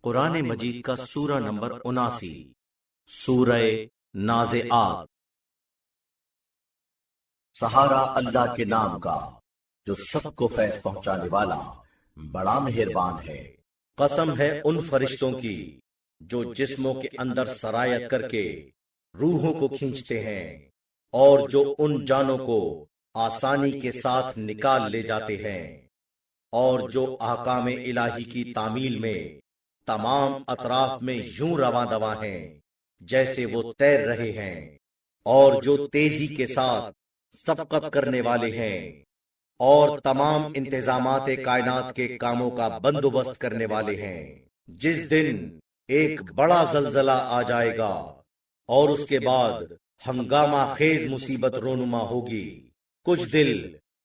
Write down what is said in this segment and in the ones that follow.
قرآن مجید کا سورہ نمبر 79 سورہ نازعات۔ سہارا اللہ کے نام کا جو سب کو فیض پہنچانے والا بڑا مہربان ہے۔ قسم ہے ان فرشتوں کی جو جسموں کے اندر سرایت کر کے روحوں کو کھینچتے ہیں اور جو ان جانوں کو آسانی کے ساتھ نکال لے جاتے ہیں، اور جو احکام الہی کی تعمیل میں تمام اطراف میں یوں رواں دواں ہیں جیسے وہ تیر رہے ہیں، اور جو تیزی کے ساتھ سبقت کرنے والے ہیں، اور تمام انتظامات کائنات کے کاموں کا بندوبست کرنے والے ہیں۔ جس دن ایک بڑا زلزلہ آ جائے گا اور اس کے بعد ہنگامہ خیز مصیبت رونما ہوگی، کچھ دل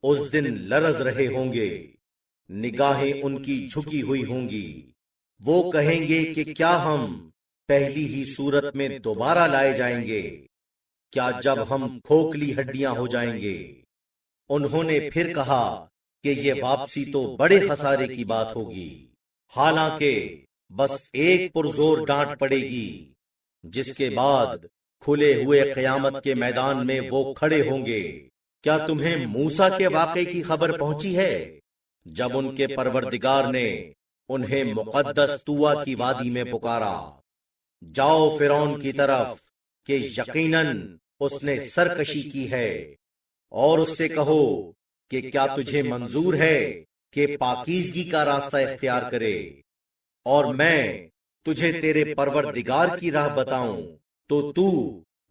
اس دن لرز رہے ہوں گے، نگاہیں ان کی جھکی ہوئی ہوں گی۔ وہ کہیں گے کہ کیا ہم پہلی ہی صورت میں دوبارہ لائے جائیں گے؟ کیا جب ہم کھوکھلی ہڈیاں ہو جائیں گے؟ انہوں نے پھر کہا کہ یہ واپسی تو بڑے خسارے کی بات ہوگی، حالانکہ بس ایک پرزور ڈانٹ پڑے گی، جس کے بعد کھلے ہوئے قیامت کے میدان میں وہ کھڑے ہوں گے۔ کیا تمہیں موسیٰ کے واقعے کی خبر پہنچی ہے جب ان کے پروردگار نے انہیں مقدس طوٰ کی وادی میں پکارا؟ جاؤ فرعون کی طرف کہ یقیناً اس نے سرکشی کی ہے، اور اس سے کہو کہ کیا تجھے منظور ہے کہ پاکیزگی کا راستہ اختیار کرے اور میں تجھے تیرے پروردگار کی راہ بتاؤں تو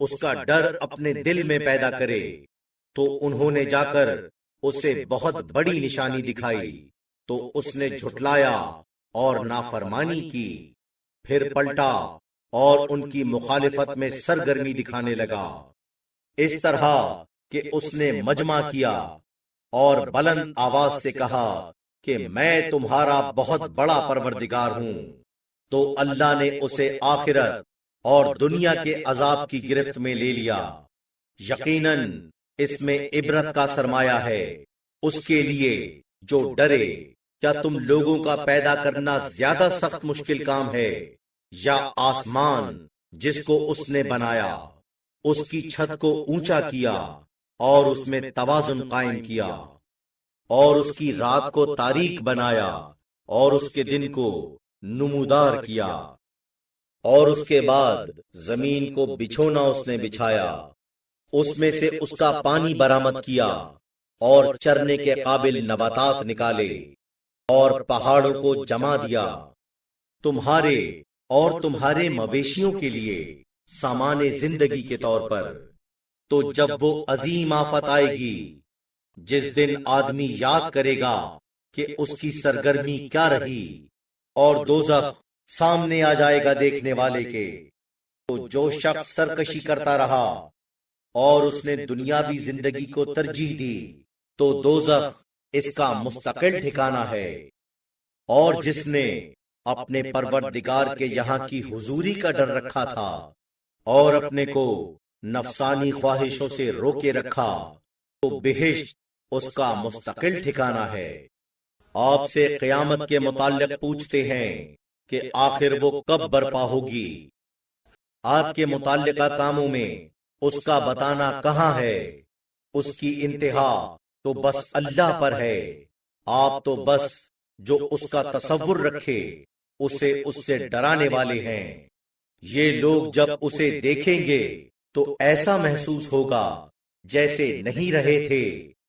اس کا ڈر اپنے دل میں پیدا کرے۔ تو انہوں نے جا کر اسے بہت بڑی نشانی دکھائی، تو اس نے جھٹلایا اور نافرمانی کی، پھر پلٹا اور ان کی مخالفت میں سرگرمی دکھانے لگا، اس طرح کہ اس نے مجمع کیا اور بلند آواز سے کہا کہ میں تمہارا بہت بڑا پروردگار ہوں۔ تو اللہ نے اسے آخرت اور دنیا کے عذاب کی گرفت میں لے لیا۔ یقیناً اس میں عبرت کا سرمایہ ہے اس کے لیے جو ڈرے۔ کیا تم لوگوں کا پیدا کرنا زیادہ سخت مشکل کام ہے، یا آسمان جس کو اس نے بنایا، اس کی چھت کو اونچا کیا اور اس میں توازن قائم کیا، اور اس کی رات کو تاریک بنایا اور اس کے دن کو نمودار کیا، اور اس کے بعد زمین کو بچھونا اس نے بچھایا، اس میں سے اس کا پانی برآمد کیا اور چرنے کے قابل نباتات نکالے، اور پہاڑوں کو جما دیا، تمہارے اور تمہارے مویشیوں کے لیے سامان زندگی کے طور پر۔ تو جب وہ عظیم آفت آئے گی جس دن آدمی یاد کرے گا کہ اس کی سرگرمی کیا رہی، اور دوزخ سامنے آ جائے گا دیکھنے والے کے، تو جو شخص سرکشی کرتا رہا اور اس نے دنیاوی زندگی کو ترجیح دی تو دوزخ اس کا مستقل ٹھکانہ ہے، اور جس نے اپنے پروردگار کے یہاں کی حضوری کا ڈر رکھا تھا اور اپنے کو نفسانی خواہشوں سے روکے رکھا تو بہشت اس کا مستقل ٹھکانہ ہے۔ آپ سے قیامت کے متعلق پوچھتے ہیں کہ آخر وہ کب برپا ہوگی؟ آپ کے متعلقہ کاموں میں اس کا بتانا کہاں ہے؟ اس کی انتہا تو بس اللہ پر ہے۔ آپ تو بس جو اس کا تصور رکھے اسے اس سے ڈرانے والے ہیں۔ یہ لوگ جب اسے دیکھیں گے تو ایسا محسوس ہوگا جیسے نہیں رہے تھے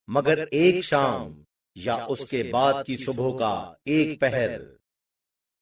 مگر ایک شام یا اس کے بعد کی صبح کا ایک پہر۔